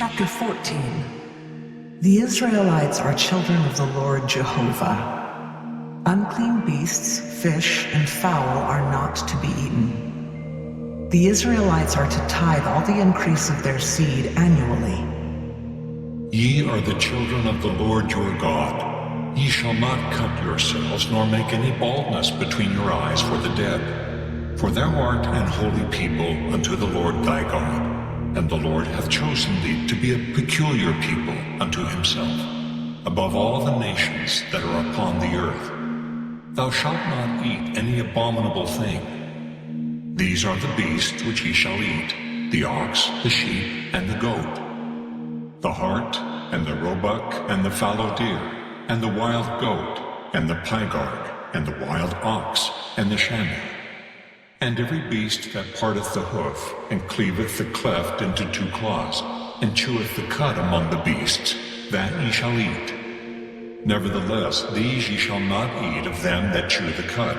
Chapter 14. The Israelites are children of the Lord Jehovah. Unclean beasts, fish, and fowl are not to be eaten. The Israelites are to tithe all the increase of their seed annually. Ye are the children of the Lord your God. Ye shall not cut yourselves, nor make any baldness between your eyes for the dead. For thou art an holy people unto the Lord thy God, and the Lord hath chosen thee to be a peculiar people unto himself, above all the nations that are upon the earth. Thou shalt not eat any abominable thing. These are the beasts which ye shall eat, the ox, the sheep, and the goat, the hart, and the roebuck, and the fallow deer, and the wild goat, and the pygarg, and the wild ox, and the chamois, and every beast that parteth the hoof, and cleaveth the cleft into two claws, and cheweth the cud among the beasts, that ye shall eat. Nevertheless, these ye shall not eat of them that chew the cud,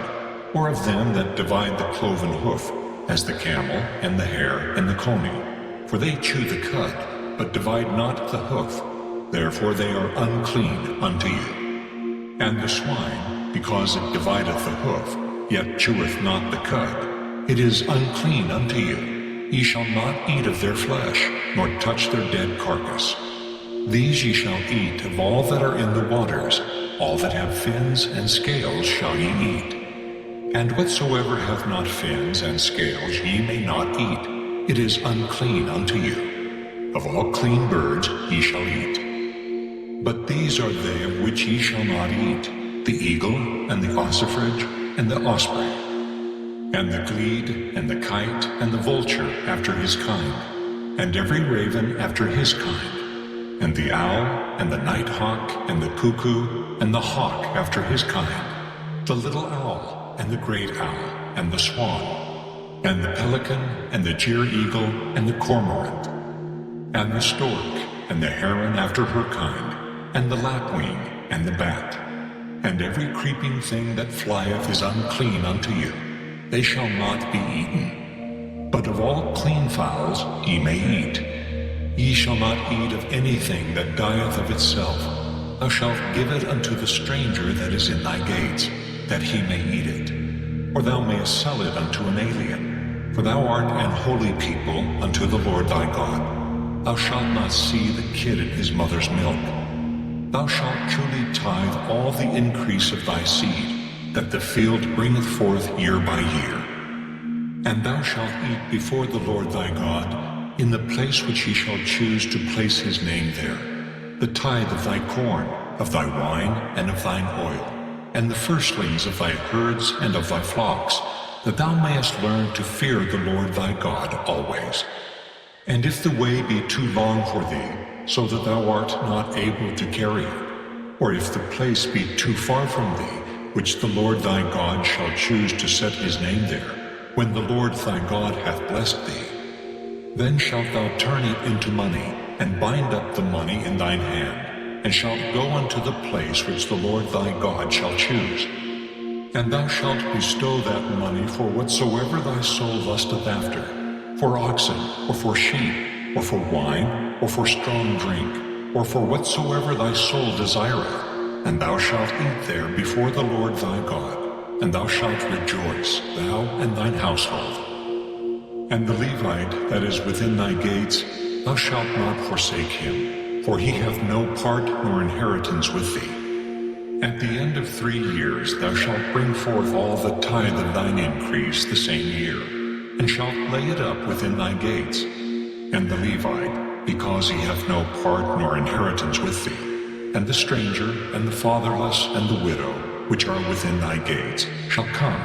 or of them that divide the cloven hoof, as the camel, and the hare, and the coney. For they chew the cud, but divide not the hoof, therefore they are unclean unto you. And the swine, because it divideth the hoof, yet cheweth not the cud, it is unclean unto you. Ye shall not eat of their flesh, nor touch their dead carcass. These ye shall eat of all that are in the waters, all that have fins and scales shall ye eat. And whatsoever hath not fins and scales ye may not eat, it is unclean unto you. Of all clean birds ye shall eat. But these are they of which ye shall not eat, the eagle, and the ossifrage, and the osprey, and the glede, and the kite, and the vulture after his kind, and every raven after his kind, and the owl, and the nighthawk, and the cuckoo, and the hawk after his kind, the little owl, and the great owl, and the swan, and the pelican, and the jeer-eagle, and the cormorant, and the stork, and the heron after her kind, and the lapwing, and the bat, and every creeping thing that flieth is unclean unto you. They shall not be eaten. But of all clean fowls ye may eat. Ye shall not eat of anything that dieth of itself. Thou shalt give it unto the stranger that is in thy gates, that he may eat it. Or thou mayest sell it unto an alien. For thou art an holy people unto the Lord thy God. Thou shalt not see the kid in his mother's milk. Thou shalt truly tithe all the increase of thy seed, that the field bringeth forth year by year. And thou shalt eat before the Lord thy God, in the place which he shall choose to place his name there, the tithe of thy corn, of thy wine, and of thine oil, and the firstlings of thy herds and of thy flocks, that thou mayest learn to fear the Lord thy God always. And if the way be too long for thee, so that thou art not able to carry it, or if the place be too far from thee, which the Lord thy God shall choose to set his name there, when the Lord thy God hath blessed thee, then shalt thou turn it into money, and bind up the money in thine hand, and shalt go unto the place which the Lord thy God shall choose. And thou shalt bestow that money for whatsoever thy soul lusteth after, for oxen, or for sheep, or for wine, or for strong drink, or for whatsoever thy soul desireth. And thou shalt eat there before the Lord thy God, and thou shalt rejoice, thou and thine household. And the Levite that is within thy gates, thou shalt not forsake him, for he hath no part nor inheritance with thee. At the end of 3 years thou shalt bring forth all the tithe of thine increase the same year, and shalt lay it up within thy gates. And the Levite, because he hath no part nor inheritance with thee, and the stranger, and the fatherless, and the widow, which are within thy gates, shall come,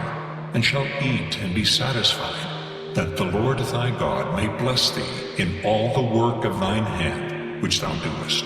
and shall eat and be satisfied, that the Lord thy God may bless thee in all the work of thine hand which thou doest.